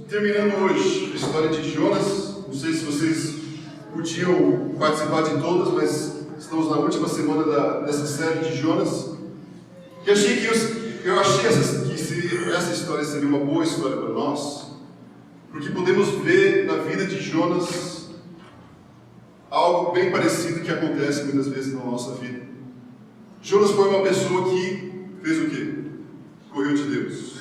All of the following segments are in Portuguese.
Terminando hoje a história de Jonas, não sei se vocês podiam participar de todas, mas estamos na última semana dessa série de Jonas. E eu achei que essa história seria uma boa história para nós, porque podemos ver na vida de Jonas algo bem parecido que acontece muitas vezes na nossa vida. Jonas foi uma pessoa que fez o quê? Correu de Deus.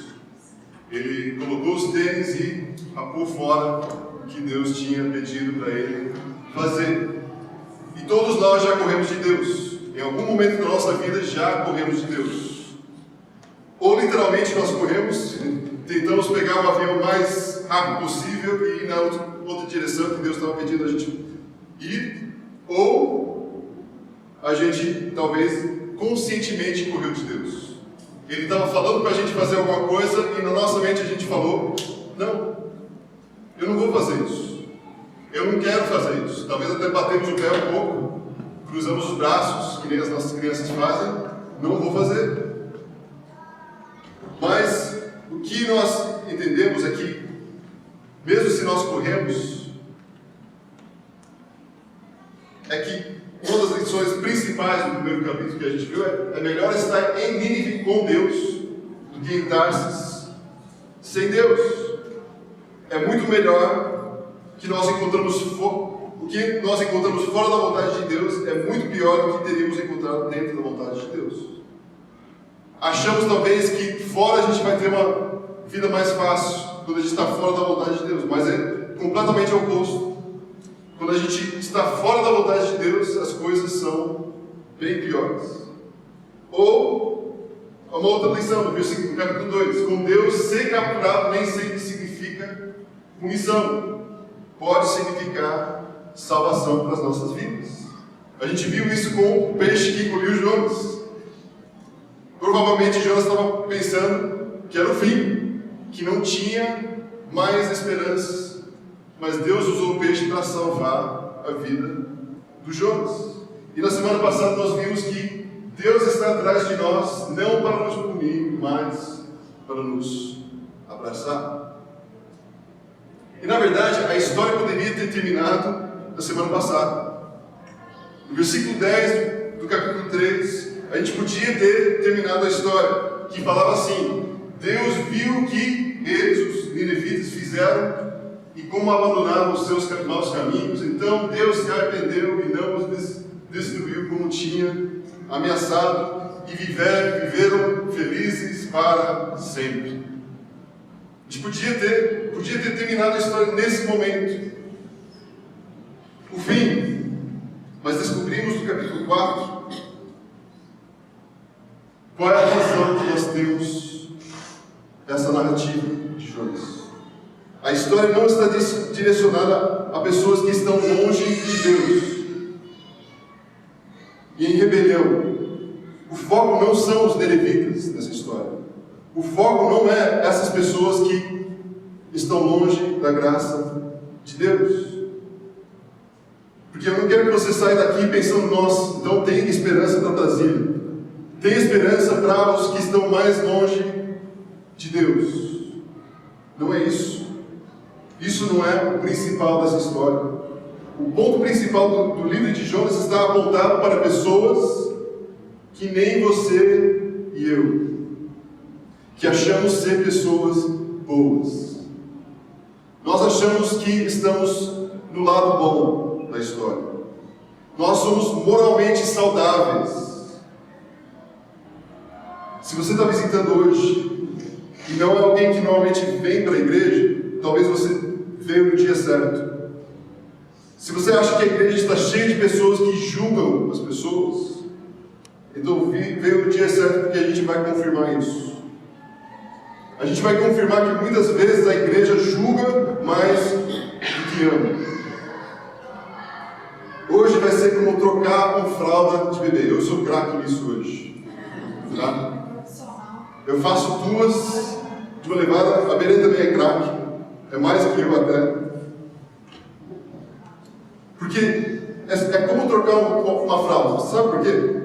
Ele colocou os tênis e apou fora o que Deus tinha pedido para ele fazer. E todos nós já corremos de Deus. Em algum momento da nossa vida já corremos de Deus. Ou literalmente nós corremos, tentamos pegar o avião mais rápido possível e ir na outra direção que Deus estava pedindo a gente ir. Ou a gente talvez conscientemente correu de Deus. Ele estava falando para a gente fazer alguma coisa e na nossa mente a gente falou: não, eu não vou fazer isso, eu não quero fazer isso. Talvez até batemos o pé um pouco, cruzamos os braços, que nem as nossas crianças fazem, não vou fazer. Mas o que nós entendemos é que, mesmo se nós corremos, é que uma das lições principais do primeiro capítulo que a gente viu é melhor estar em Nínive com Deus do que em Tarsis sem Deus. É muito melhor que nós encontramos o que nós encontramos fora da vontade de Deus é muito pior do que teríamos encontrado dentro da vontade de Deus. Achamos talvez que fora a gente vai ter uma vida mais fácil quando a gente está fora da vontade de Deus, mas é completamente o oposto. Quando a gente está fora da vontade de Deus, as coisas são bem piores. Ou, uma outra lição, no versículo capítulo 2, com Deus, ser capturado nem sempre significa punição. Pode significar salvação para as nossas vidas. A gente viu isso com o peixe que engoliu Jonas. Provavelmente Jonas estava pensando que era o fim, que não tinha mais esperanças. Mas Deus usou o peixe para salvar a vida do Jonas. E na semana passada nós vimos que Deus está atrás de nós, não para nos punir, mas para nos abraçar. E na verdade, a história poderia ter terminado na semana passada. No versículo 10 do capítulo 3, a gente podia ter terminado a história, que falava assim: Deus viu o que eles, os ninevitas, fizeram e como abandonaram os seus maus caminhos, então Deus se arrependeu e não os destruiu como tinha ameaçado, e viveram felizes para sempre. A gente podia ter terminado a história nesse momento, o fim, mas descobrimos no capítulo 4 qual é a razão que nós temos essa narrativa de Jonas. A história não está direcionada a pessoas que estão longe de Deus e em rebelião. O foco não são os ninevitas nessa história. O foco não é essas pessoas que estão longe da graça de Deus. Porque eu não quero que você saia daqui pensando: nossa, então tem esperança para Brasília, tem esperança para os que estão mais longe de Deus. Não é isso. Isso não é o principal dessa história. O ponto principal do livro de Jonas está apontado para pessoas que nem você e eu, que achamos ser pessoas boas. Nós achamos que estamos no lado bom da história. Nós somos moralmente saudáveis. Se você está visitando hoje e não é alguém que normalmente vem para a igreja, talvez você veio no dia certo. Se você acha que a igreja está cheia de pessoas que julgam as pessoas, então veio no dia certo, porque a gente vai confirmar isso. A gente vai confirmar que muitas vezes a igreja julga mais do que ama. como trocar uma fralda de bebê. Eu sou craque nisso hoje. Tá? Eu faço duas de uma levada. A Berê também é craque. É mais que eu até. Porque é como trocar uma fralda. Sabe por quê?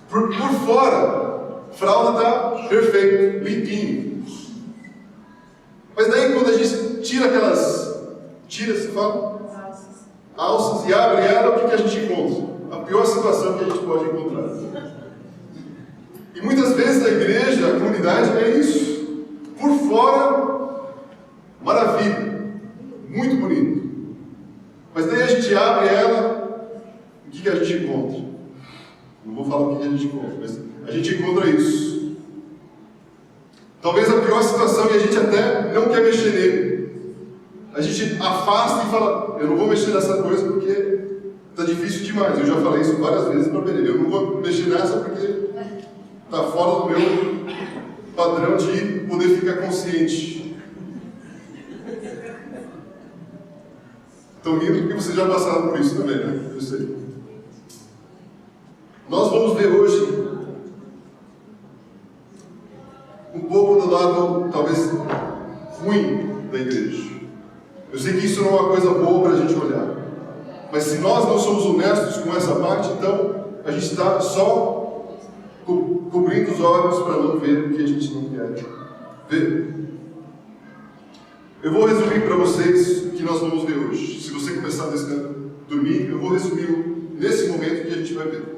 Por fora, a fralda está perfeita, limpinho. Mas daí quando a gente tira aquelas... se fala? Alças e abre ela, o que a gente encontra? A pior situação que a gente pode encontrar. E muitas vezes a igreja, a comunidade é isso. Por fora, maravilha, muito bonito. Mas daí a gente abre ela, o que a gente encontra? Não vou falar o que a gente encontra, mas a gente encontra isso. Talvez a pior situação e a gente até não quer mexer nele. A gente afasta e fala, eu não vou mexer nessa coisa porque está difícil demais. Eu já falei isso várias vezes para Benê. Eu não vou mexer nessa porque está fora do meu padrão de poder ficar consciente. Estão rindo porque vocês já passaram por isso também, né? Eu sei. Nós vamos ver hoje um pouco do lado, talvez, ruim da igreja. Eu sei que isso não é uma coisa boa para a gente olhar. Mas se nós não somos honestos com essa parte, então a gente está só cobrindo os olhos para não ver o que a gente não quer ver. Eu vou resumir para vocês o que nós vamos ver hoje. Se você começar a dormir, eu vou resumir nesse momento que a gente vai ver.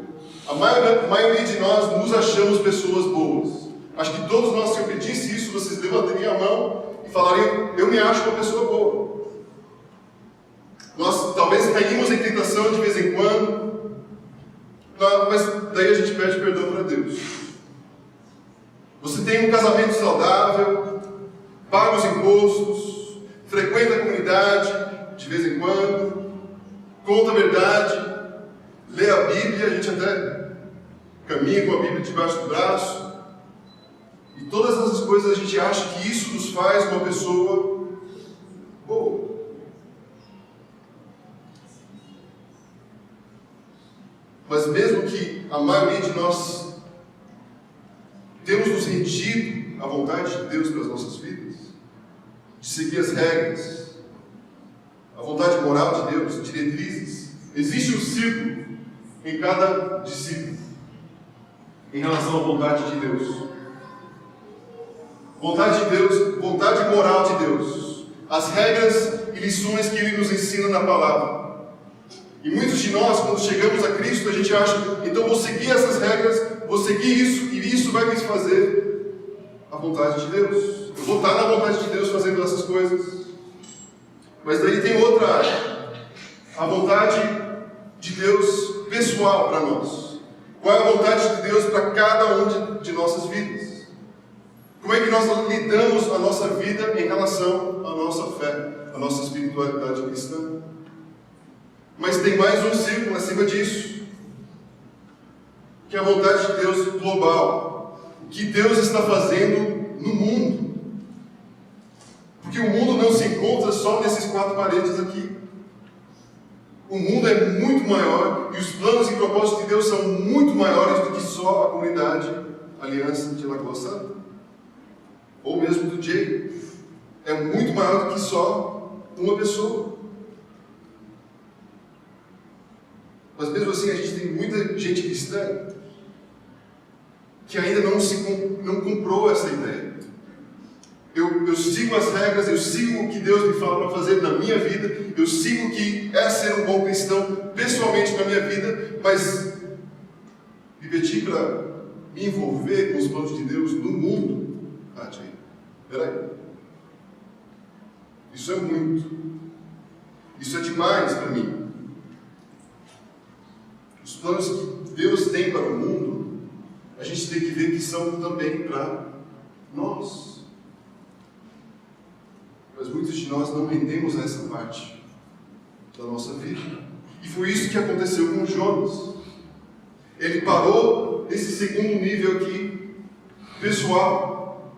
A maioria de nós nos achamos pessoas boas. Acho que todos nós, se eu pedisse isso, vocês levanteriam a mão e falariam, eu me acho uma pessoa boa. Nós talvez caímos em tentação de vez em quando, mas daí a gente pede perdão para Deus. Você tem um casamento saudável, paga os impostos, frequenta a comunidade de vez em quando, conta a verdade, lê a Bíblia, a gente até caminha com a Bíblia debaixo do braço. E todas essas coisas a gente acha que isso nos faz uma pessoa boa. Mas mesmo que a maioria de nós temos nos rendido à vontade de Deus para as nossas vidas, de seguir as regras, a vontade moral de Deus, diretrizes, existe um círculo em cada discípulo em relação à vontade de Deus. Vontade de Deus, vontade moral de Deus, as regras e lições que Ele nos ensina na palavra. E muitos de nós, quando chegamos a Cristo, a gente acha, então vou seguir essas regras, vou seguir isso, e isso vai me fazer a vontade de Deus. Eu vou estar na vontade de Deus fazendo essas coisas. Mas daí tem outra área, a vontade de Deus pessoal para nós. Qual é a vontade de Deus para cada um de nossas vidas? Como é que nós lidamos a nossa vida em relação à nossa fé, à nossa espiritualidade cristã? Mas tem mais um círculo acima disso, que é a vontade de Deus global. O que Deus está fazendo no mundo. Porque o mundo não se encontra só nesses quatro paredes aqui. O mundo é muito maior e os planos e propósitos de Deus são muito maiores do que só a comunidade Aliança de Lagoa Santa. Ou mesmo do Jay. É muito maior do que só uma pessoa. Mas mesmo assim a gente tem muita gente cristã que ainda não comprou essa ideia. Eu sigo as regras, eu sigo o que Deus me fala para fazer na minha vida, eu sigo o que é ser um bom cristão pessoalmente na minha vida, mas me pedi para me envolver com os planos de Deus no mundo. Jay, peraí. Isso é muito. Isso é demais para mim. Os planos que Deus tem para o mundo, a gente tem que ver que são também para nós. Mas muitos de nós não entendemos essa parte da nossa vida. E foi isso que aconteceu com Jonas. Ele parou nesse segundo nível aqui, pessoal.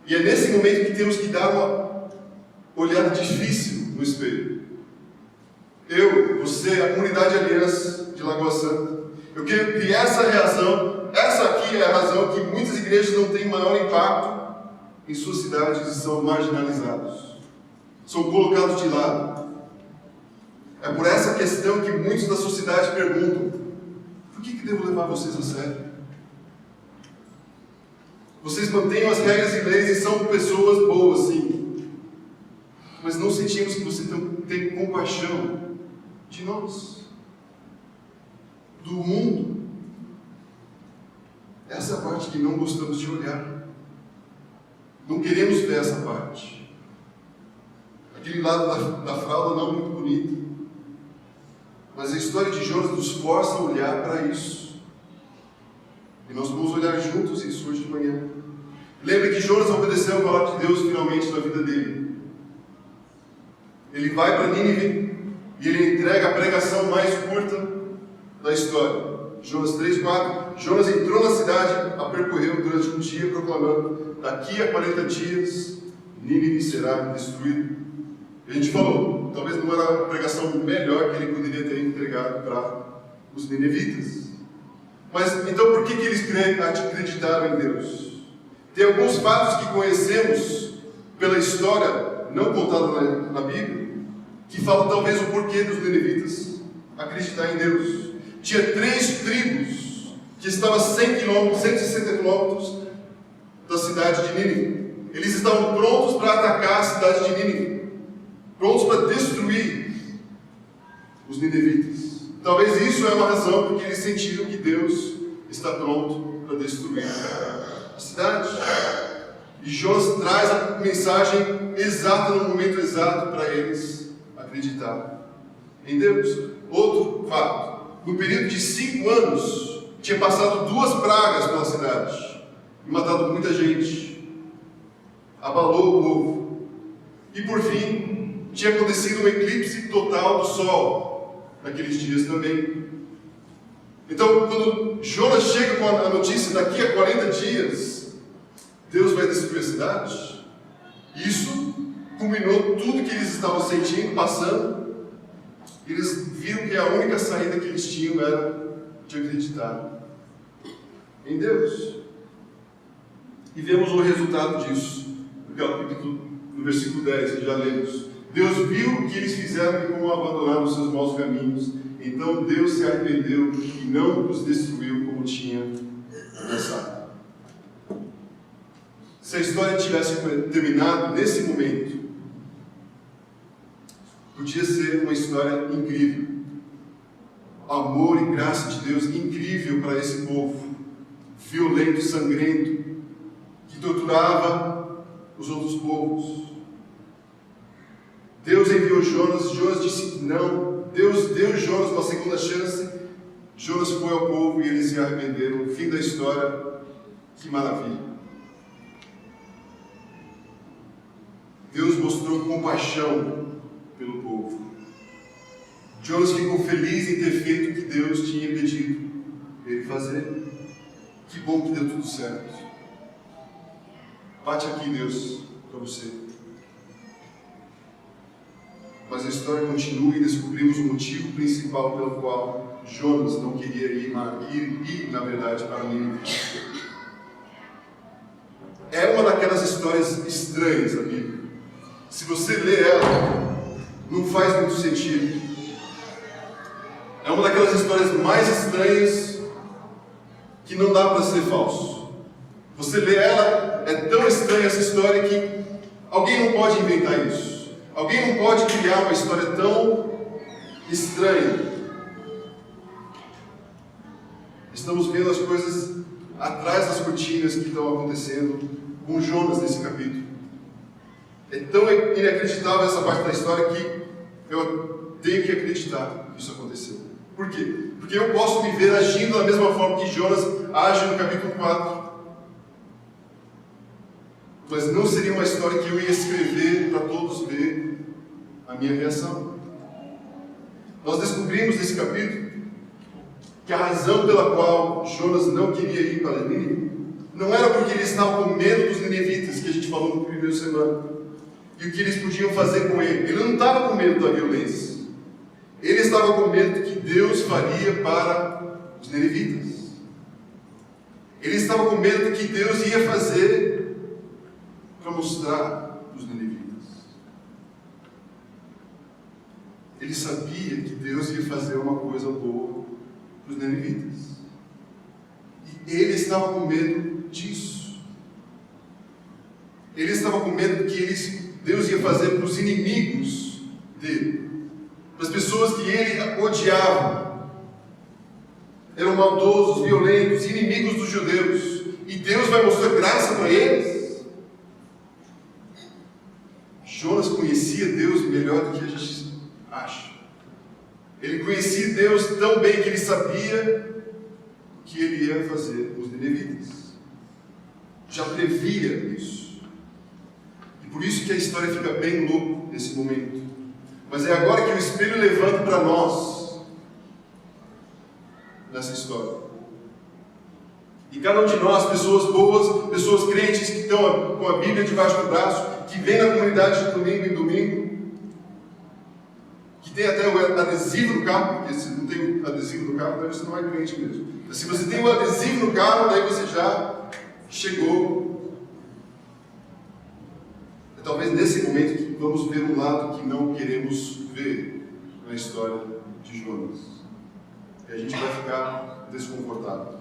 E é nesse momento que temos que dar uma olhada difícil no espelho. eu, você, a comunidade Aliança de Lagoa Santa, eu creio que essa aqui é a razão que muitas igrejas não têm maior impacto em suas cidades e são marginalizados, são colocados de lado. É por essa questão que muitos da sociedade perguntam: por que devo levar vocês a sério? Vocês mantêm as regras e leis e são pessoas boas, sim, mas não sentimos que você tem compaixão de nós, do mundo. Essa é a parte que não gostamos de olhar. Não queremos ver essa parte. Aquele lado da fralda não muito bonito. Mas a história de Jonas nos força a olhar para isso. E nós vamos olhar juntos isso hoje de manhã. Lembre que Jonas obedeceu a palavra de Deus finalmente na vida dele. Ele vai para Nínive e ele entrega a pregação mais curta da história. Jonas 3:4. Jonas entrou na cidade, a percorreu durante um dia, proclamando: daqui a 40 dias, Nínive será destruído. A gente falou, talvez não era a pregação melhor que ele poderia ter entregado para os ninevitas. Mas então por que eles acreditaram em Deus? Tem alguns fatos que conhecemos pela história, não contada na Bíblia, que falam talvez o porquê dos ninevitas acreditar em Deus. Tinha 3 tribos que estavam a 160 quilômetros da cidade de Nínive. Eles estavam prontos para atacar a cidade de Nínive, prontos para destruir os ninevitas. Talvez isso é uma razão porque eles sentiram que Deus está pronto para destruir a cidade. E Jonas traz a mensagem exata no momento exato para eles acreditar em Deus. Outro fato: no período de 5 anos, tinha passado 2 pragas pela cidade e matado muita gente. Abalou o povo. E por fim, tinha acontecido um eclipse total do sol naqueles dias também. Então, quando Jonas chega com a notícia: daqui a 40 dias, Deus vai destruir a cidade, isso culminou tudo que eles estavam sentindo, passando. Eles viram que a única saída que eles tinham era de acreditar em Deus. E vemos o resultado disso no versículo 10, que já lemos. Deus viu o que eles fizeram e como abandonaram os seus maus caminhos. Então Deus se arrependeu e não os destruiu como tinha pensado. Se a história tivesse terminado nesse momento, podia ser uma história incrível. Amor e graça de Deus incrível para esse povo, violento, sangrento, que torturava os outros povos. Deus enviou Jonas, Jonas disse não. Deus deu Jonas uma segunda chance. Jonas foi ao povo e eles se arrependeram. Fim da história. Que maravilha. Deus mostrou compaixão pelo povo. Jonas ficou feliz em ter feito o que Deus tinha pedido ele fazer. Que bom que deu tudo certo. Bate aqui, Deus, para você. Mas a história continua e descobrimos o motivo principal pelo qual Jonas não queria ir na verdade, para Nínive. É uma daquelas histórias estranhas da Bíblia. Se você lê ela, não faz muito sentido. É uma daquelas histórias mais estranhas que não dá para ser falso. Você lê ela, é tão estranha essa história que alguém não pode inventar isso. Alguém não pode criar uma história tão estranha. Estamos vendo as coisas atrás das cortinas que estão acontecendo com Jonas nesse capítulo. É tão inacreditável essa parte da história que eu tenho que acreditar que isso aconteceu. Por quê? Porque eu posso me ver agindo da mesma forma que Jonas age no capítulo 4. Mas não seria uma história que eu ia escrever para todos ver a minha reação. Nós descobrimos nesse capítulo que a razão pela qual Jonas não queria ir para Nínive não era porque ele estava com medo dos ninevitas, que a gente falou no primeiro semana, e o que eles podiam fazer com ele. Ele não estava com medo da violência. Ele estava com medo do que Deus faria para os ninivitas. Ele estava com medo do que Deus ia fazer para mostrar os ninivitas. Ele sabia que Deus ia fazer uma coisa boa para os ninivitas. E ele estava com medo disso. Ele estava com medo do que Deus ia fazer para os inimigos dele. Para as pessoas que ele odiava. Eram maldosos, violentos, inimigos dos judeus. E Deus vai mostrar graça para eles. Jonas conhecia Deus melhor do que a gente acha. Ele conhecia Deus tão bem que ele sabia o que ele ia fazer com os ninivitas. Já previa isso. E por isso que a história fica bem louca nesse momento. Mas é agora que o espelho levanta para nós nessa história. E cada um de nós, pessoas boas, pessoas crentes que estão com a Bíblia debaixo do braço, que vêm na comunidade de domingo em domingo, que tem até o adesivo no carro, porque se não tem adesivo no carro, daí você não é crente mesmo. Mas se você tem o adesivo no carro, daí você já chegou. É talvez nesse momento que vamos ver um lado que não queremos ver na história de Jonas. E a gente vai ficar desconfortável.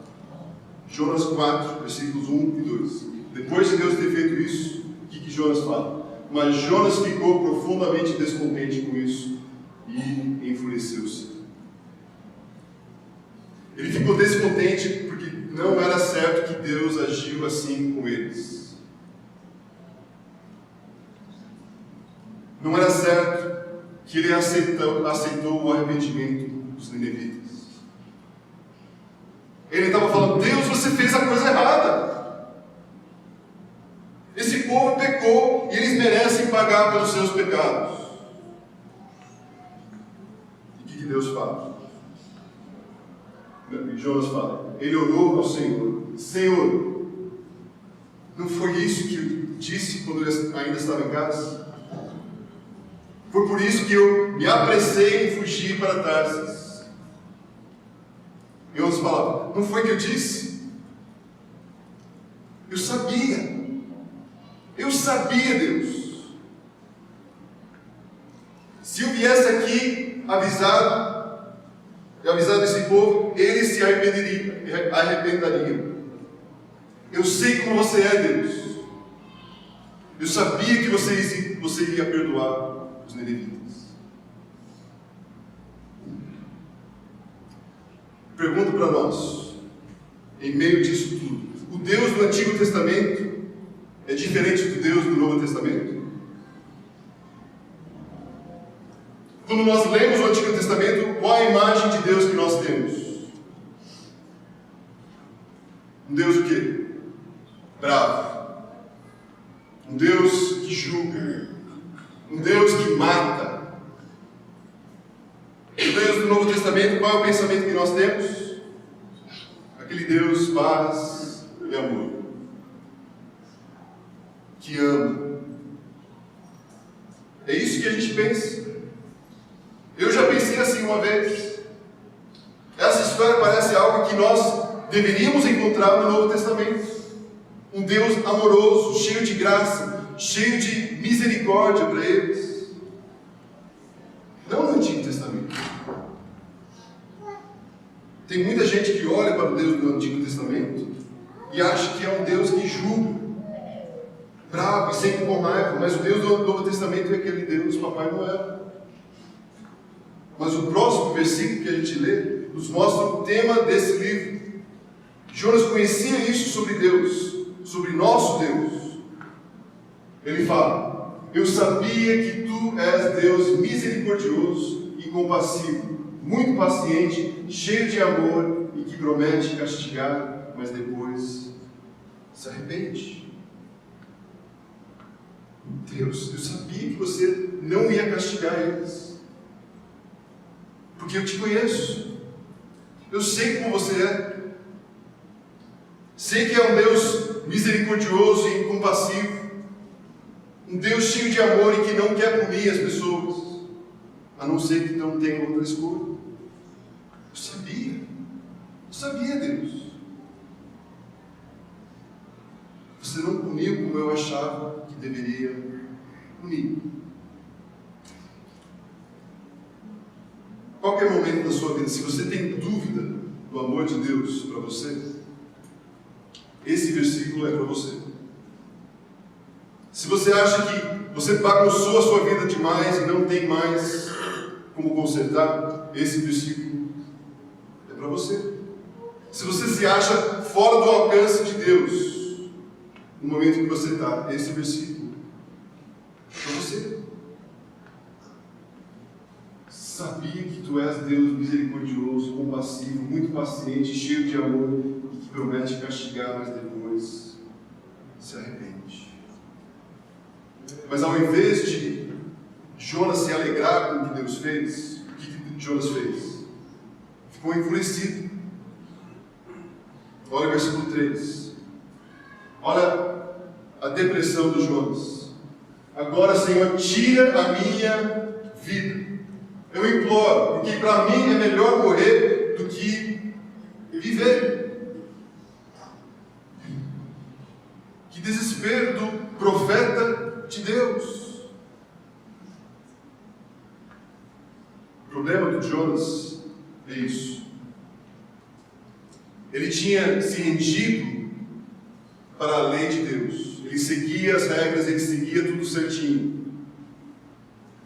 Jonas 4, versículos 1 e 2. Depois de Deus ter feito isso, o que Jonas fala? Mas Jonas ficou profundamente descontente com isso e enfureceu-se. Ele ficou descontente porque não era certo que Deus agiu assim com eles. Não era certo que ele aceitou o arrependimento dos ninivitas. Ele estava falando: Deus, você fez a coisa errada. Esse povo pecou e eles merecem pagar pelos seus pecados. E o que Deus fala? Jonas fala, ele orou ao Senhor: Senhor, não foi isso que eu disse quando eu ainda estava em casa? Foi por isso que eu me apressei em fugir para Tarsis. Jonas falava: não foi que eu disse? Eu sabia. Eu sabia, Deus. Se eu viesse aqui avisado esse povo, eles se arrependeriam. Eu sei como você é, Deus. Eu sabia que você iria perdoar os ninivitas. Pergunto para nós, em meio disso tudo: o Deus do Antigo Testamento é diferente do Deus do Novo Testamento? Quando nós lemos o Antigo Testamento, qual a imagem de Deus que nós temos? Um Deus o quê? Bravo. Um Deus que julga. Um Deus que mata. O Deus do Novo Testamento, qual é o pensamento que nós temos? Aquele Deus paz e amor, que ama. É isso que a gente pensa. Eu já pensei assim uma vez. Essa história parece algo que nós deveríamos encontrar no Novo Testamento. Um Deus amoroso, cheio de graça, cheio de misericórdia para eles. Não no Antigo Testamento. Tem muita gente que olha para o Deus do Antigo Testamento e acha que é um Deus que julga, bravo e sempre com raiva, mas o Deus do Novo Testamento é aquele Deus, Papai Noel. Mas o próximo versículo que a gente lê nos mostra o tema desse livro. Jonas conhecia isso sobre Deus, sobre nosso Deus. Ele fala: eu sabia que tu és Deus misericordioso e compassivo, muito paciente, cheio de amor e que promete castigar, mas depois se arrepende. Deus, eu sabia que você não ia castigar eles, porque eu te conheço. Eu sei como você é. Sei que é um Deus misericordioso e compassivo, um Deus cheio de amor e que não quer punir as pessoas, a não ser que não tenha outra escolha. Eu sabia, Deus. Você não puniu como eu achava que deveria punir. Qualquer momento da sua vida, se você tem dúvida do amor de Deus para você, esse versículo é para você. Se você acha que você bagunçou a sua vida demais e não tem mais como consertar, esse versículo é para você. Se você se acha fora do alcance de Deus, no momento que você está, esse versículo é para você. Sabia que tu és Deus misericordioso, compassivo, muito paciente, cheio de amor e que promete castigar, mas depois se arrepende. Mas ao invés de Jonas se alegrar com o que Deus fez, o que Jonas fez? Ficou enfurecido. Olha o versículo 3. Olha a depressão do Jonas. Agora, Senhor, tira a minha vida. Eu imploro, porque para mim é melhor morrer do que viver. Que desespero do profeta de Deus. O problema do Jonas é isso. Ele tinha se rendido para a lei de Deus. Ele seguia as regras, ele seguia tudo certinho.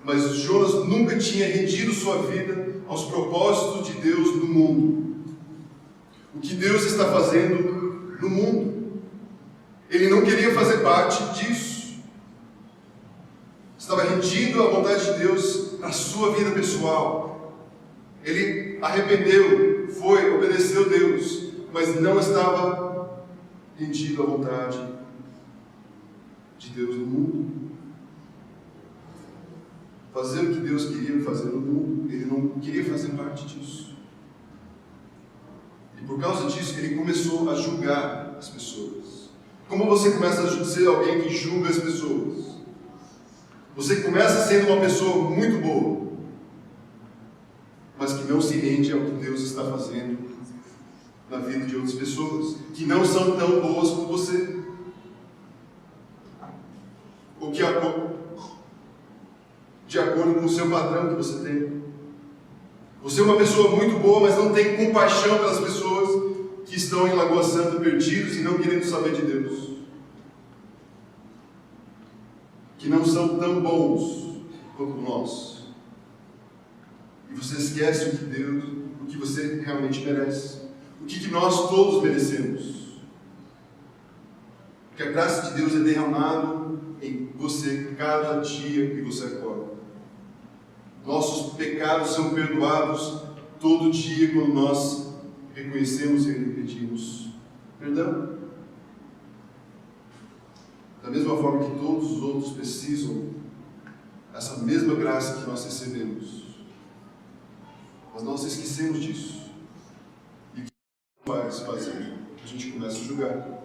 Mas Jonas nunca tinha rendido sua vida aos propósitos de Deus no mundo. O que Deus está fazendo no mundo. Ele não queria fazer parte disso. Estava rendido à vontade de Deus para a sua vida pessoal. Ele arrependeu, obedeceu a Deus, mas não estava rendido à vontade de Deus no mundo. Fazer o que Deus queria fazer no mundo, ele não queria fazer parte disso. E por causa disso, ele começou a julgar as pessoas. Como você começa a ser alguém que julga as pessoas? Você começa sendo uma pessoa muito boa, mas que não se rende ao que Deus está fazendo na vida de outras pessoas, que não são tão boas como você. Ou que de acordo com o seu padrão que você tem. Você é uma pessoa muito boa, mas não tem compaixão pelas pessoas que estão em Lagoa Santa perdidos e não querendo saber de Deus. Que não são tão bons quanto nós. E você esquece o que você realmente merece. O que nós todos merecemos. Que a graça de Deus é derramada em você cada dia que você acorda. Nossos pecados são perdoados todo dia quando nós reconhecemos e pedimos perdão. Da mesma forma que todos os outros precisam dessa mesma graça que nós recebemos. Mas nós esquecemos disso. E o que faz fazer? A gente começa a julgar.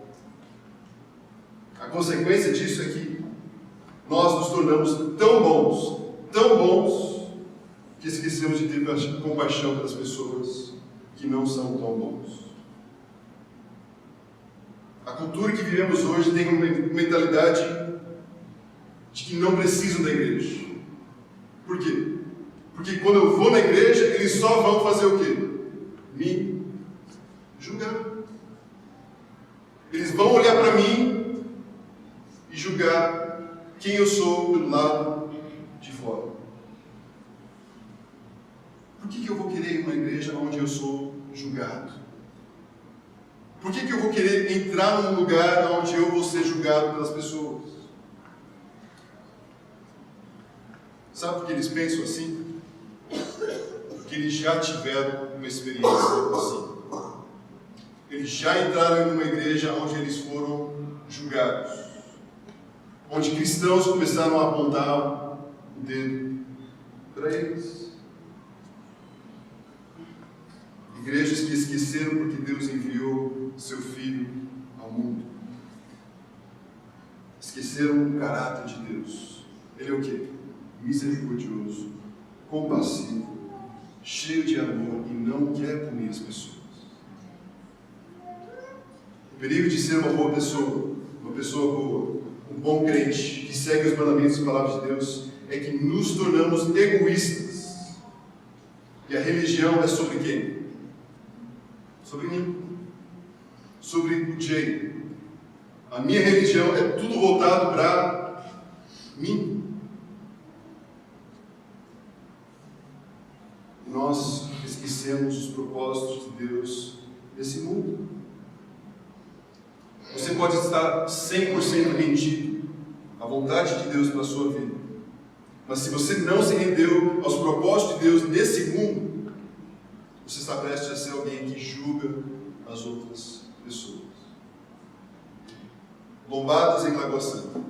A consequência disso é que nós nos tornamos tão bons, que esquecemos de ter compaixão pelas pessoas que não são tão bons. A cultura que vivemos hoje tem uma mentalidade de que não precisam da igreja. Por quê? Porque quando eu vou na igreja, eles só vão fazer o quê? Me julgar. Eles vão olhar para mim e julgar quem eu sou pelo lado de fora. Por que eu vou querer ir a uma igreja onde eu sou julgado? Por que eu vou querer entrar num lugar onde eu vou ser julgado pelas pessoas? Sabe por que eles pensam assim? Porque eles já tiveram uma experiência assim. Eles já entraram em uma igreja onde eles foram julgados. Onde cristãos começaram a apontar o dedo para eles. Igrejas que esqueceram porque Deus enviou seu Filho ao mundo. Esqueceram o caráter de Deus. Ele é o quê? Misericordioso, compassivo, cheio de amor e não quer punir as pessoas. O perigo de ser uma pessoa boa, um bom crente, que segue os mandamentos e palavras de Deus, é que nos tornamos egoístas. E a religião é sobre quem? Sobre mim. Sobre o Jay. A minha religião é tudo voltado para mim. Nós esquecemos os propósitos de Deus nesse mundo. Você pode estar 100% rendido à vontade de Deus para a sua vida. Mas se você não se rendeu aos propósitos de Deus nesse mundo, você está prestes a ser alguém que julga as outras pessoas. Lombadas em Lagoa Santa.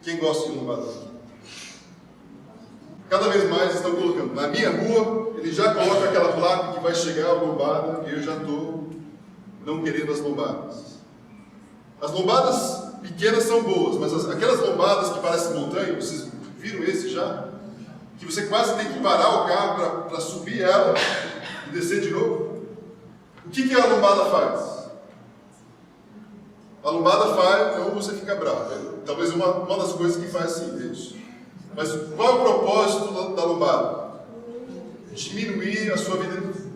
Quem gosta de lombadas aqui? Cada vez mais estão colocando. Na minha rua, ele já coloca aquela placa que vai chegar a lombada e eu já estou não querendo as lombadas. As lombadas pequenas são boas, mas aquelas lombadas que parecem montanha, vocês viram esse já? Que você quase tem que parar o carro para subir ela e descer de novo. O que a lombada faz? A lombada faz, então você fica bravo. Talvez uma das coisas que faz assim, isso. Mas qual é o propósito da lombada? Diminuir a sua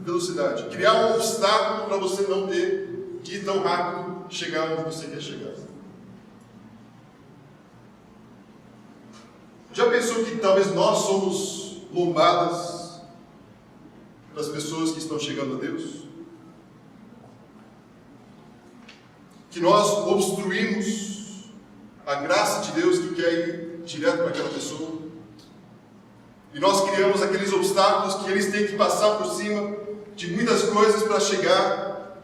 velocidade. Criar um obstáculo para você não ter que ir tão rápido chegar onde você quer chegar. Já pensou que talvez nós somos lombadas para as pessoas que estão chegando a Deus? Que nós obstruímos a graça de Deus que quer ir direto para aquela pessoa. E nós criamos aqueles obstáculos que eles têm que passar por cima de muitas coisas para chegar,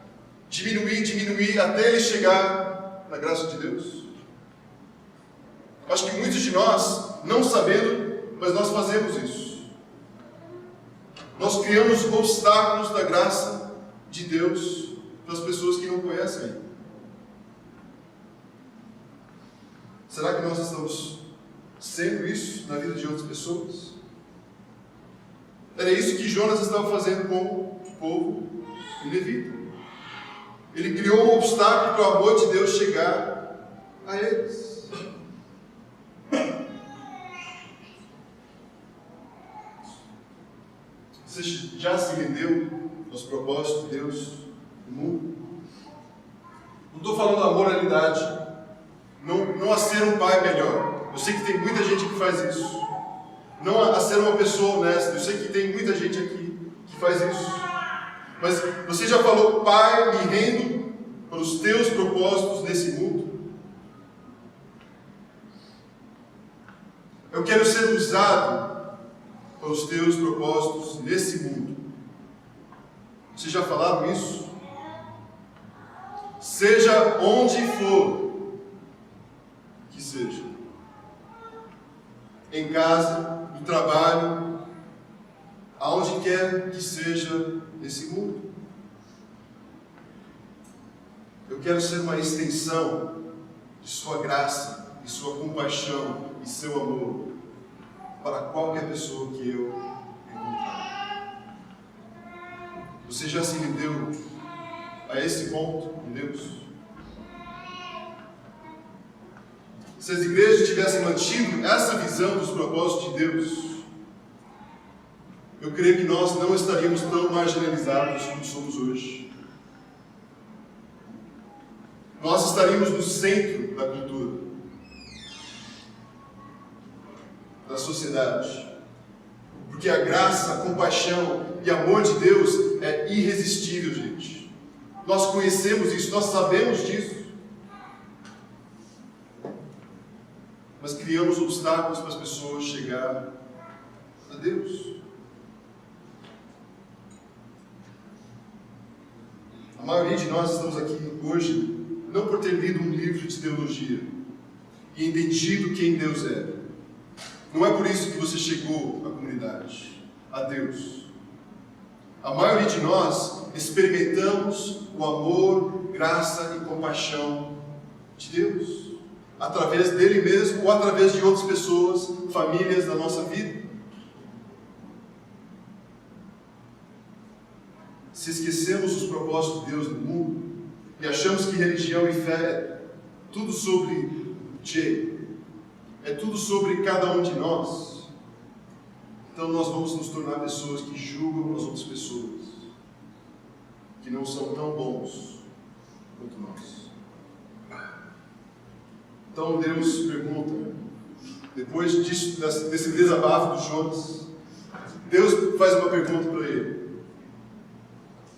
diminuir, até eles chegar na graça de Deus. Acho que muitos de nós, não sabendo, mas nós fazemos isso. Nós criamos obstáculos da graça de Deus para as pessoas que não conhecem ainda. Será que nós estamos sendo isso na vida de outras pessoas? Era isso que Jonas estava fazendo com o povo ninivíta. Ele criou um obstáculo para o amor de Deus chegar a eles. Você já se rendeu aos propósitos de Deus no mundo? Não estou falando da moralidade. Não a ser um pai melhor. Eu sei que tem muita gente que faz isso. Não a ser uma pessoa honesta. Eu sei que tem muita gente aqui que faz isso. Mas você já falou, Pai, me rendo para os teus propósitos nesse mundo? Eu quero ser usado para os teus propósitos nesse mundo. Vocês já falaram isso? Seja onde for que seja. Em casa, no trabalho, aonde quer que seja nesse mundo. Eu quero ser uma extensão de sua graça, de sua compaixão e seu amor para qualquer pessoa que eu encontrar. Você já se rendeu a esse ponto com Deus? Se as igrejas tivessem mantido essa visão dos propósitos de Deus, eu creio que nós não estaríamos tão marginalizados como somos hoje. Nós estaríamos no centro da cultura, da sociedade. Porque a graça, a compaixão e amor de Deus é irresistível, gente. Nós conhecemos isso, nós sabemos disso. Mas criamos obstáculos para as pessoas chegar a Deus. A maioria de nós estamos aqui hoje não por ter lido um livro de teologia e entendido quem Deus é. Não é por isso que você chegou à comunidade, a Deus. A maioria de nós experimentamos o amor, graça e compaixão de Deus, através dele mesmo ou através de outras pessoas, famílias da nossa vida. se esquecemos os propósitos de Deus no mundo e achamos que religião e fé é tudo sobre é tudo sobre cada um de nós, então nós vamos nos tornar pessoas que julgam as outras pessoas, que não são tão bons quanto nós. Então Deus pergunta, depois desse desabafo do Jonas, Deus faz uma pergunta para ele.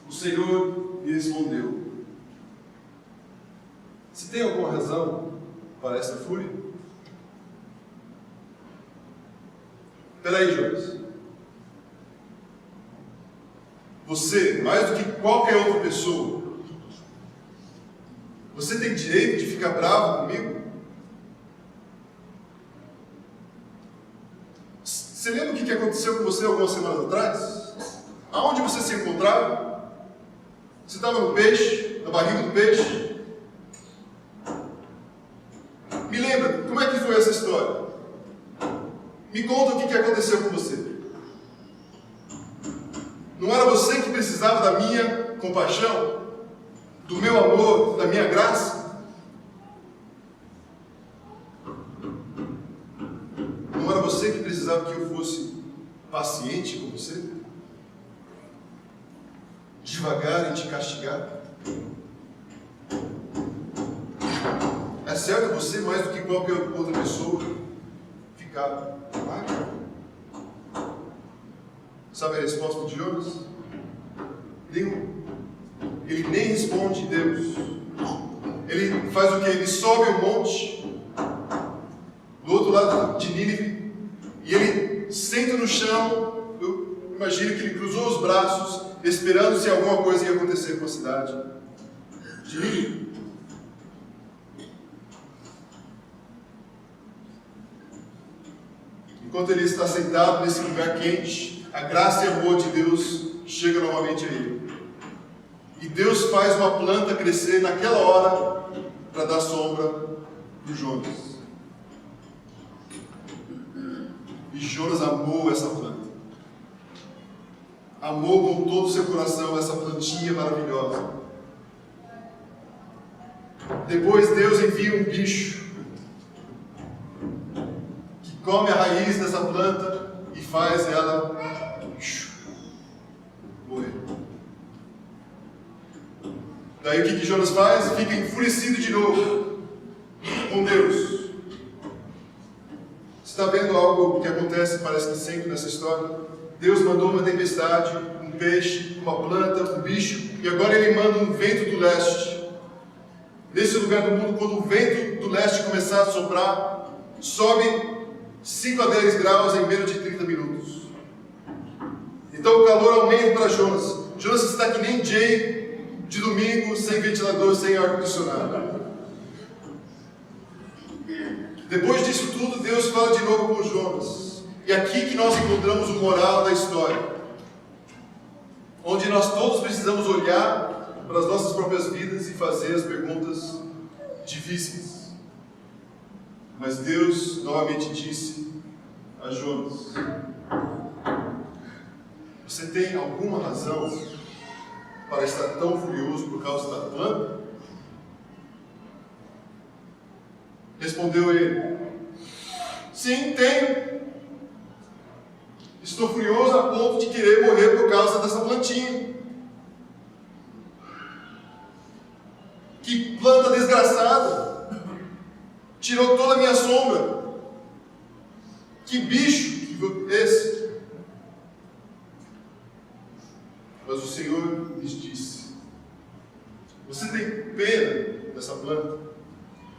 O Senhor lhe respondeu: se tem alguma razão para essa fúria? Espera aí, Jonas. Você, mais do que qualquer outra pessoa, você tem direito de ficar bravo comigo? Você lembra o que aconteceu com você algumas semanas atrás? Aonde você se encontrava? Você estava no peixe, na barriga do peixe? Me lembra, como é que foi essa história? Me conta o que aconteceu com você. Não era você que precisava da minha compaixão, do meu amor, da minha graça? Não era você que precisava que eu fosse paciente com você? Devagar em te castigar? É certo você, mais do que qualquer outra pessoa, ficar amargo? Sabe a resposta de Jonas? Nenhum. Ele nem responde Deus. Ele faz o que? Ele sobe o monte do outro lado de Nínive e ele senta no chão. Eu imagino que ele cruzou os braços, esperando se alguma coisa ia acontecer com a cidade de Nínive. Enquanto ele está sentado nesse lugar quente, a graça e amor de Deus chega novamente a ele. E Deus faz uma planta crescer naquela hora para dar sombra para Jonas. E Jonas amou essa planta. Amou com todo o seu coração essa plantinha maravilhosa. Depois Deus envia um bicho que come a raiz dessa planta e faz ela morrer. Daí o que Jonas faz? Fica enfurecido de novo com Deus. Você está vendo algo que acontece, parece que sempre nessa história? Deus mandou uma tempestade, um peixe, uma planta, um bicho, e agora Ele manda um vento do leste. Nesse lugar do mundo, quando o vento do leste começar a soprar, sobe 5 a 10 graus em menos de 30 minutos. Então o calor aumenta para Jonas. Jonas está que nem Jay de domingo, sem ventilador, sem ar-condicionado. Depois disso tudo, Deus fala de novo com Jonas. E aqui que nós encontramos o moral da história, onde nós todos precisamos olhar para as nossas próprias vidas e fazer as perguntas difíceis. Mas Deus novamente disse a Jonas: você tem alguma razão para estar tão furioso por causa da planta? Respondeu ele: sim, tenho. Estou furioso a ponto de querer morrer por causa dessa plantinha. Que planta desgraçada! Tirou toda a minha sombra. Que bicho esse! Mas o Senhor lhes disse: você tem pena dessa planta?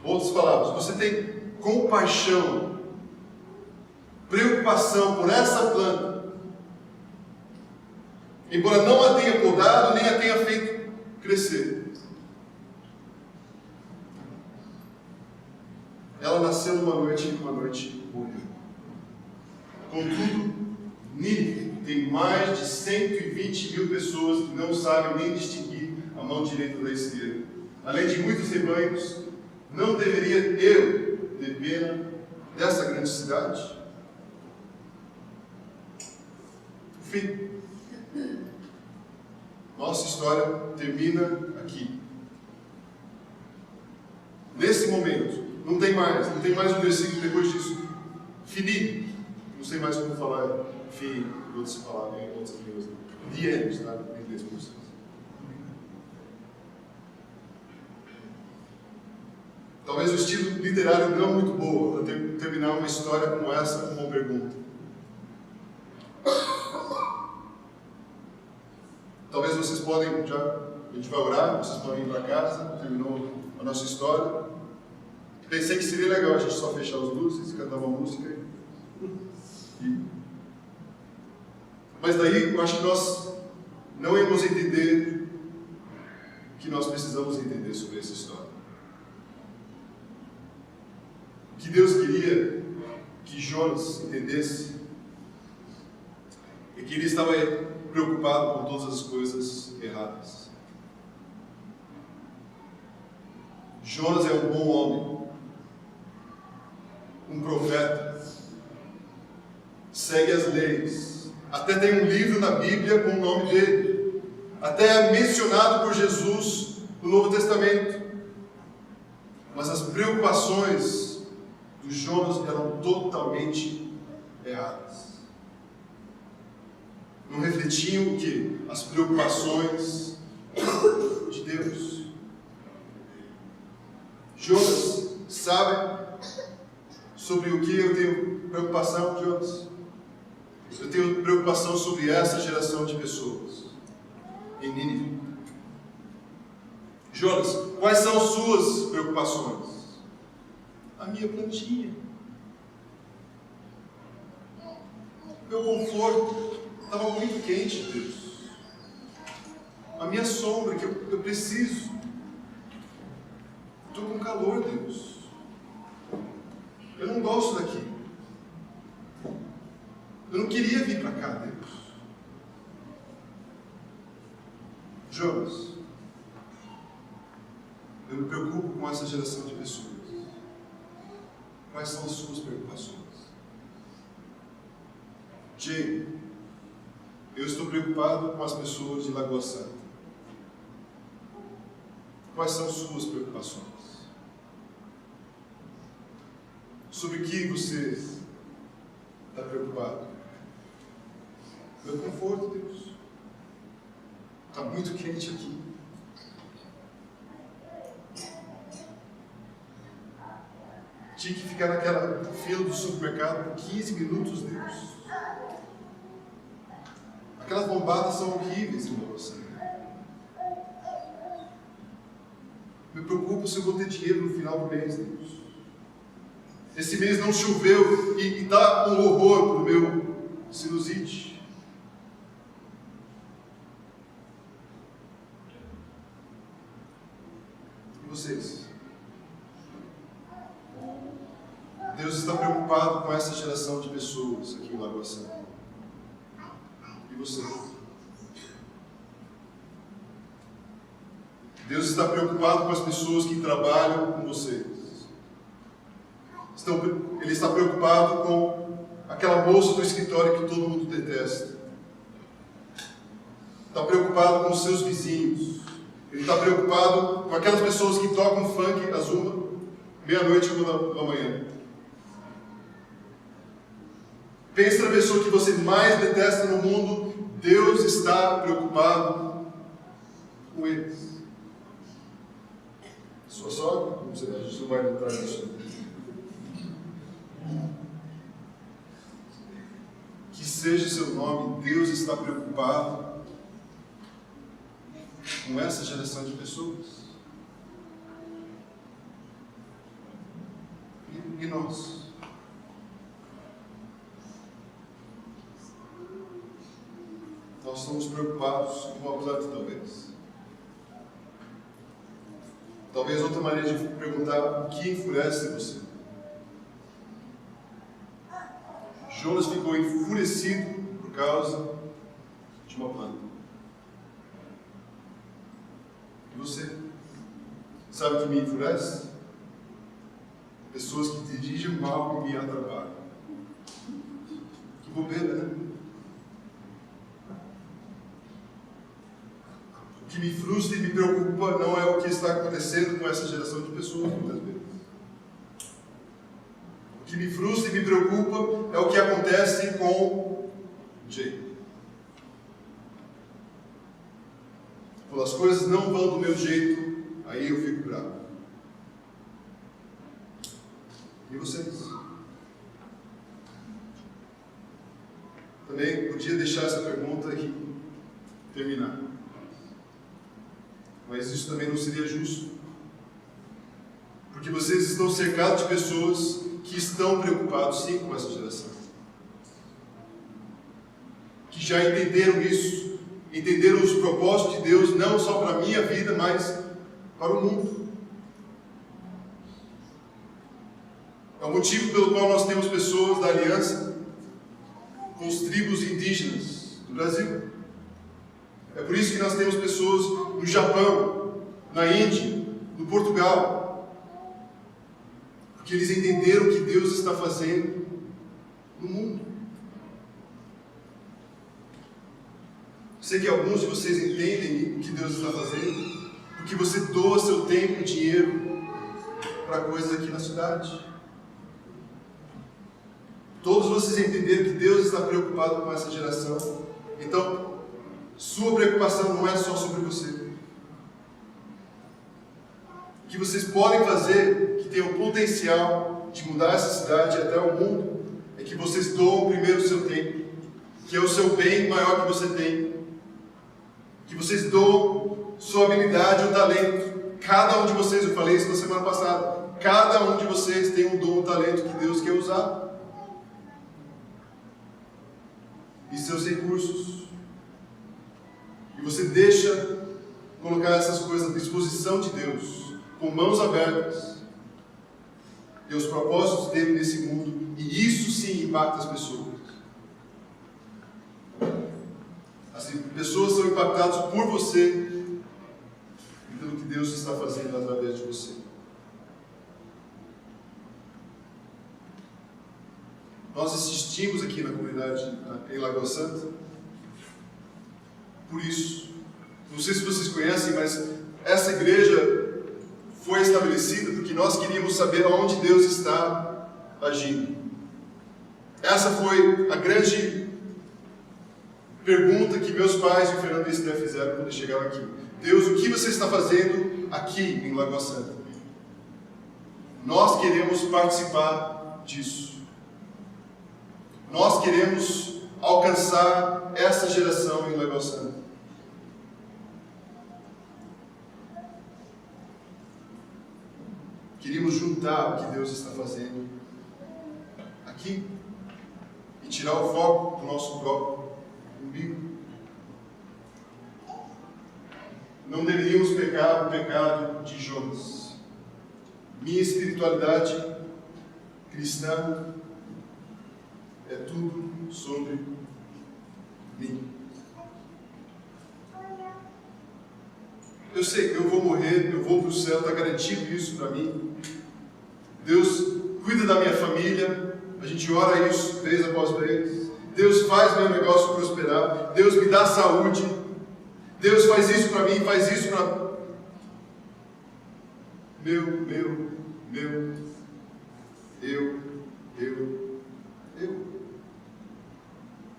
Outras palavras, você tem compaixão, preocupação por essa planta, embora não a tenha podado, nem a tenha feito crescer. Ela nasceu numa noite e uma noite morreu. Contudo, Nínive tem mais de 120 mil pessoas que não sabem nem distinguir a mão direita da esquerda. Além de muitos rebanhos, não deveria eu ter pena dessa grande cidade? Fim. Nossa história termina aqui. Nesse momento, não tem mais um versículo depois disso. Fini. Não sei mais como falar fim, outras palavras em outras línguas. The end, tá? Em inglês para vocês. Talvez o estilo literário não muito boa para terminar uma história como essa com uma pergunta. Talvez vocês podem, a gente vai orar, vocês podem ir para casa, terminou a nossa história. Pensei que seria legal a gente só fechar as luzes e cantar uma música. Mas daí eu acho que nós não íamos entender o que nós precisamos entender sobre essa história. O que Deus queria que Jonas entendesse é que ele estava preocupado com todas as coisas erradas. Jonas é um bom homem, um profeta, segue as leis, até tem um livro na Bíblia com o nome dele, até é mencionado por Jesus no Novo Testamento. Mas as preocupações do Jonas eram totalmente erradas. Não refletiam o quê? As preocupações de Deus. Jonas sabe sobre o que eu tenho preocupação, Jonas? Eu tenho preocupação sobre essa geração de pessoas em Nínive. Jonas, quais são suas preocupações? A minha plantinha. Meu conforto estava muito quente, Deus. A minha sombra que eu preciso. Estou com calor, Deus. Eu não gosto daqui. Eu não queria vir para cá, Deus. Jonas, eu me preocupo com essa geração de pessoas. Quais são as suas preocupações? Jay, eu estou preocupado com as pessoas de Lagoa Santa. Quais são as suas preocupações? Sobre o que você está preocupado? Meu conforto, Deus. Está muito quente aqui. Tinha que ficar naquela fila do supermercado por 15 minutos, Deus. Aquelas bombadas são horríveis, irmãos. Me preocupo se eu vou ter dinheiro no final do mês, Deus. Esse mês não choveu e está um horror para o meu sinusite. E vocês? Deus está preocupado com essa geração de pessoas aqui em Lagoa Santa. E você? Deus está preocupado com as pessoas que trabalham com vocês. Ele está preocupado com aquela moça do escritório que todo mundo detesta. Está preocupado com os seus vizinhos. Ele está preocupado com aquelas pessoas que tocam funk às meia-noite e 1 da manhã. Pense na pessoa que você mais detesta no mundo. Deus está preocupado com eles. Sua sogra? Não sei, a gente não vai entrar nisso. Que seja o seu nome. Deus está preocupado com essa geração de pessoas. E nós? Nós estamos preocupados com a planta, talvez. Talvez outra maneira de perguntar: o que enfurece você? Jonas ficou enfurecido por causa de uma planta. E você? Sabe o que me enfurece? Pessoas que dirigem mal e me atrapalham. Que bobeira, né? que me frustra e me preocupa não é o que está acontecendo com essa geração de pessoas, muitas vezes. O que me frustra e me preocupa é o que acontece com o Jay. Quando as coisas não vão do meu jeito, aí eu fico bravo. E vocês? Também podia deixar essa pergunta e terminar. Mas isso também não seria justo. Porque vocês estão cercados de pessoas que estão preocupados sim com essa geração. Que já entenderam isso. Entenderam os propósitos de Deus, não só para a minha vida, mas para o mundo. É o motivo pelo qual nós temos pessoas da aliança com os tribos indígenas do Brasil. É por isso que nós temos pessoas no Japão, na Índia, no Portugal. Porque eles entenderam o que Deus está fazendo no mundo. Sei que alguns de vocês entendem o que Deus está fazendo, porque você doa seu tempo e dinheiro para coisas aqui na cidade. Todos vocês entenderam que Deus está preocupado com essa geração. Então, sua preocupação não é só sobre você. O que vocês podem fazer, que tem o potencial de mudar essa cidade e até o mundo, é que vocês doam primeiro o seu tempo, que é o seu bem maior que você tem. Que vocês doam sua habilidade, o talento. Cada um de vocês, eu falei isso na semana passada, cada um de vocês tem um dom, um talento que Deus quer usar. E seus recursos. E você deixa colocar essas coisas à disposição de Deus, com mãos abertas. E os propósitos dele nesse mundo. E isso sim impacta as pessoas. As pessoas são impactadas por você e pelo que Deus está fazendo através de você. Nós assistimos aqui na comunidade em Lagoa Santa. Por isso, não sei se vocês conhecem, mas essa igreja foi estabelecida porque nós queríamos saber aonde Deus está agindo. Essa foi a grande pergunta que meus pais e o Fernando e a Esther fizeram quando chegaram aqui. Deus, o que você está fazendo aqui em Lagoa Santa? Nós queremos participar disso. Nós queremos alcançar essa geração em Lagoa Santa. Queríamos juntar o que Deus está fazendo aqui e tirar o foco do nosso próprio umbigo. Não deveríamos pecar o pecado de Jonas. Minha espiritualidade cristã é tudo sobre mim. Eu sei que eu vou morrer, eu vou para o céu, está garantido isso para mim. Deus cuida da minha família, a gente ora isso vez após vez. Deus faz meu negócio prosperar, Deus me dá saúde, Deus faz isso para mim, faz isso para... Eu.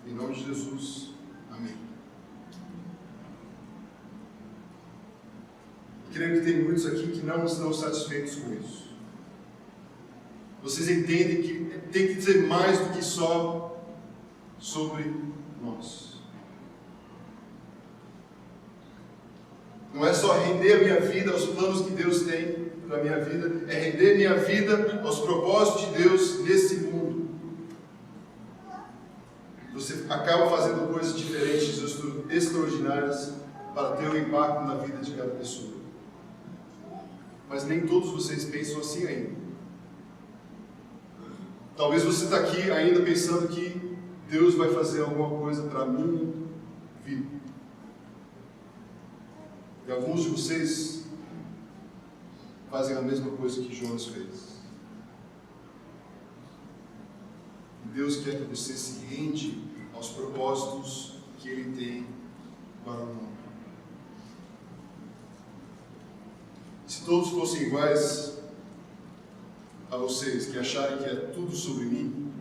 Em nome de Jesus, amém. Creio que tem muitos aqui que não estão satisfeitos com isso. Vocês entendem que tem que dizer mais do que só sobre nós. Não é só render a minha vida aos planos que Deus tem para a minha vida, é render minha vida aos propósitos de Deus nesse mundo. Você acaba fazendo coisas diferentes, extraordinárias, para ter um impacto na vida de cada pessoa. Mas nem todos vocês pensam assim ainda. Talvez você está aqui ainda pensando que Deus vai fazer alguma coisa para a minha vida. E alguns de vocês fazem a mesma coisa que Jonas fez. E Deus quer que você se rende aos propósitos que Ele tem para o mundo. Se todos fossem iguais a vocês, que acharem que é tudo sobre mim,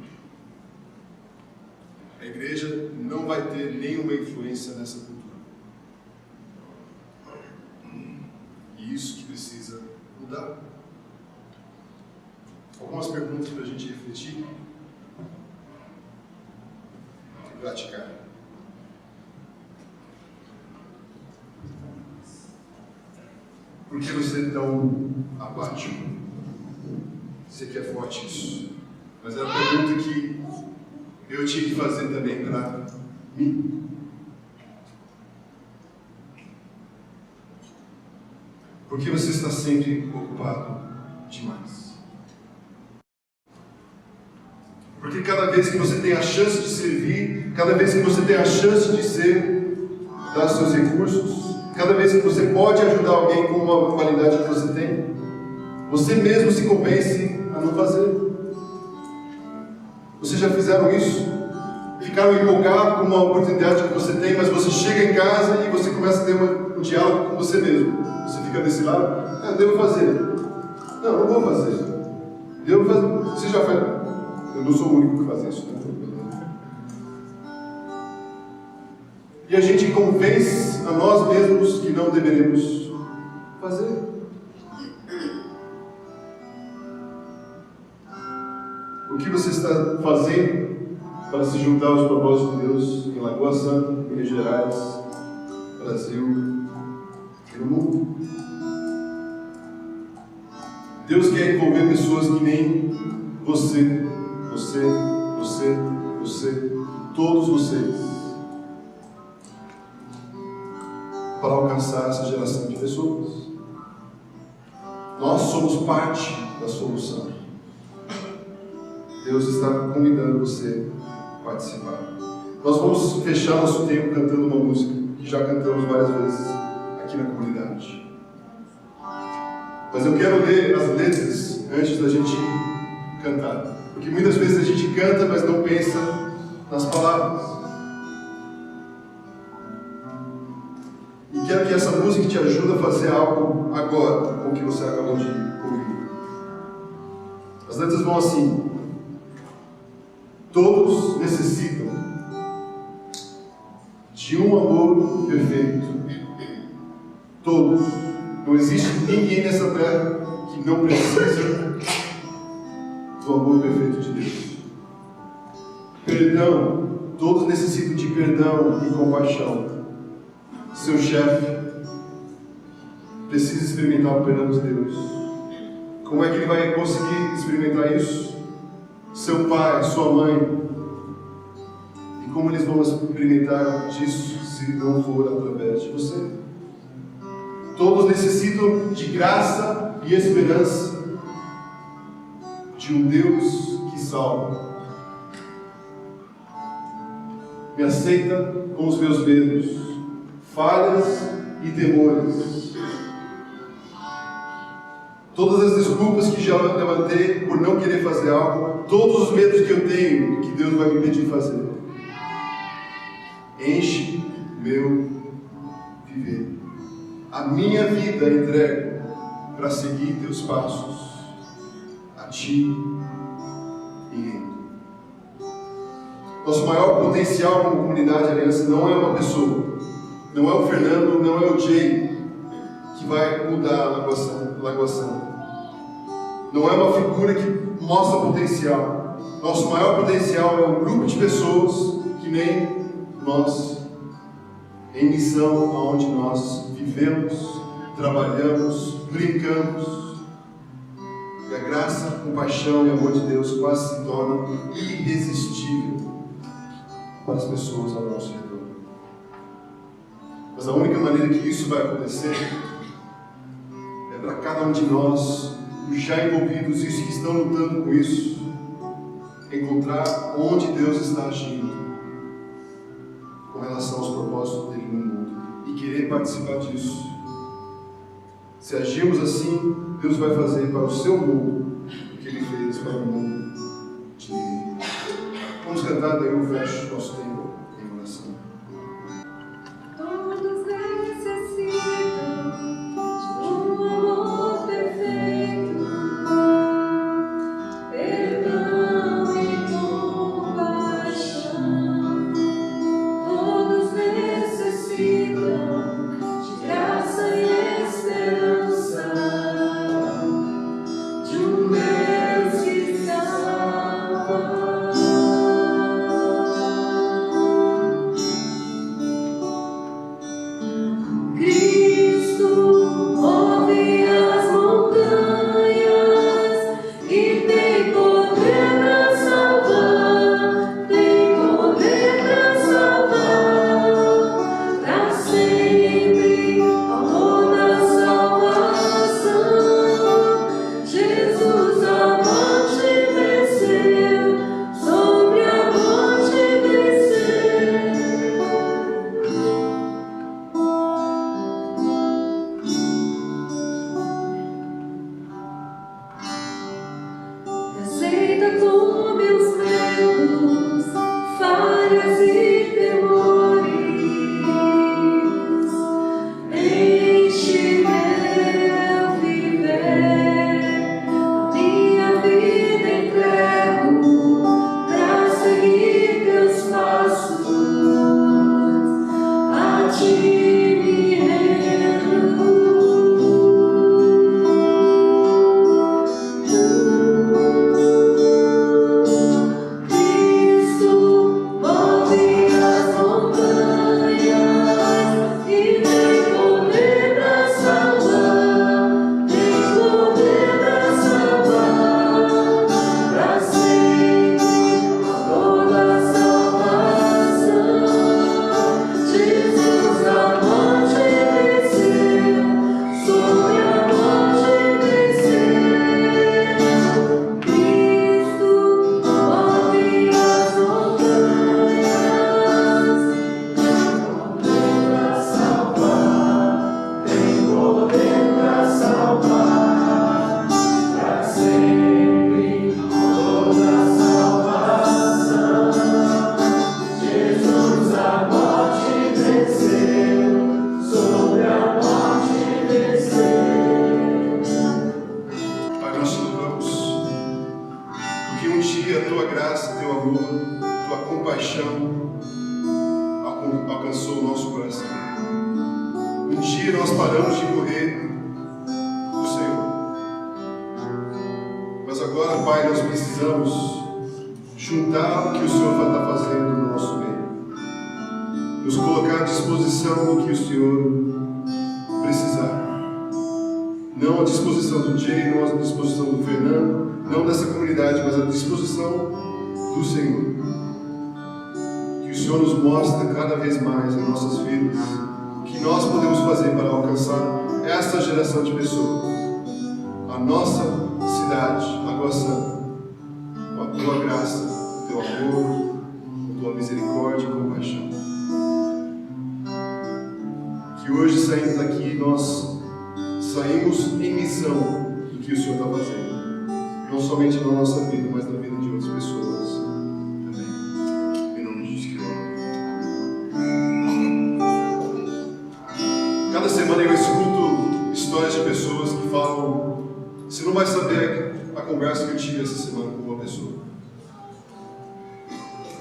a igreja não vai ter nenhuma influência nessa cultura. E isso que precisa mudar. Algumas perguntas para a gente refletir e praticar. Por que você é tão apático? Você que é forte isso. Mas é a pergunta que eu tinha que fazer também para mim. Por que você está sempre ocupado demais? Porque cada vez que você tem a chance de servir, cada vez que você tem a chance de dar seus recursos, cada vez que você pode ajudar alguém com uma qualidade que você tem, você mesmo se convence a não fazer. Vocês já fizeram isso? Ficaram empolgados com uma oportunidade que você tem, mas você chega em casa e você começa a ter um diálogo com você mesmo. Você fica desse lado, eu devo fazer. Não, não vou fazer. Devo fazer. Você já faz. Eu não sou o único que faz isso. Né? E a gente convence a nós mesmos que não deveremos fazer. O que você está fazendo para se juntar aos propósitos de Deus em Lagoa Santa, Minas Gerais, Brasil e no mundo? Deus quer envolver pessoas que nem você, todos vocês, para alcançar essa geração de pessoas. Nós somos parte da solução. Deus está convidando você a participar. Nós vamos fechar nosso tempo cantando uma música que já cantamos várias vezes aqui na comunidade. Mas eu quero ler as letras antes da gente cantar. Porque muitas vezes a gente canta, mas não pensa nas palavras. E quero que essa música te ajude a fazer algo agora, com o que você acabou de ouvir. As letras vão assim: todos necessitam de um amor perfeito. Todos. Não existe ninguém nessa terra que não precisa do amor perfeito de Deus. Perdão. Todos necessitam de perdão e compaixão. Seu chefe precisa experimentar o perdão de Deus. Como é que ele vai conseguir experimentar isso? Seu pai, sua mãe. E como eles vão experimentar disso se não for através de você? Todos necessitam de graça e esperança de um Deus que salva. Me aceita com os meus medos, falhas e temores. Todas as desculpas que já levantei por não querer fazer algo, todos os medos que eu tenho que Deus vai me pedir fazer. Enche meu viver. A minha vida entrego para seguir teus passos, a ti e em tu. Nosso maior potencial como comunidade Aliança não é uma pessoa, não é o Fernando, não é o Jay que vai mudar a Lagoa Santa. Não é uma figura que mostra potencial. Nosso maior potencial é um grupo de pessoas que nem nós, em missão, onde nós vivemos, trabalhamos, brincamos. E a graça, a compaixão e o amor de Deus quase se tornam irresistível para as pessoas ao nosso redor. Mas a única maneira que isso vai acontecer é para cada um de nós, os já envolvidos, os que estão lutando com isso, encontrar onde Deus está agindo com relação aos propósitos dele no mundo e querer participar disso. Se agirmos assim, Deus vai fazer para o seu mundo o que ele fez para o mundo de Ele. Vamos cantar, daí eu fecho nosso tempo em oração. Todos necessitam de um amor tua compaixão alcançou o nosso coração. Um dia nós paramos de correr do Senhor. Mas agora, Pai, nós precisamos juntar o que o Senhor está fazendo no nosso meio. Nos colocar à disposição do que o Senhor precisar. Não à disposição do Jay, não à disposição do Fernando, não dessa comunidade, mas à disposição do Senhor. Que o Senhor nos mostre cada vez mais em nossas vidas o que nós podemos fazer para alcançar essa geração de pessoas. A nossa cidade, Água Santa, com a tua graça, o teu amor, a tua misericórdia e compaixão. Que hoje, saindo daqui, nós saímos em missão do que o Senhor está fazendo. Não somente na nossa vida, mas na vida de outras pessoas. Amém. Em nome de Jesus. Cada semana eu escuto histórias de pessoas que falam: você não vai saber a conversa que eu tive essa semana com uma pessoa.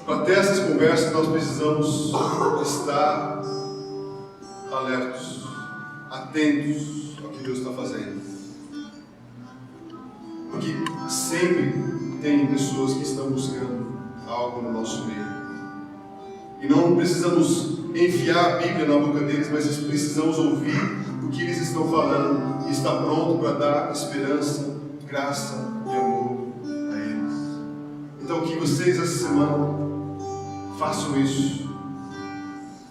Para ter essas conversas, nós precisamos estar alertos, atentos ao que Deus está fazendo. Porque sempre tem pessoas que estão buscando algo no nosso meio. E não precisamos enfiar a Bíblia na boca deles, mas precisamos ouvir o que eles estão falando e estar pronto para dar esperança, graça e amor a eles. Então que vocês essa semana façam isso.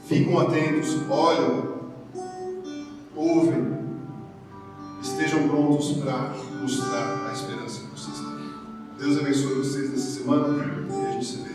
Ficam atentos, olham, ouvem, estejam prontos para mostrar a esperança que vocês têm. Deus abençoe vocês nessa semana e a gente se vê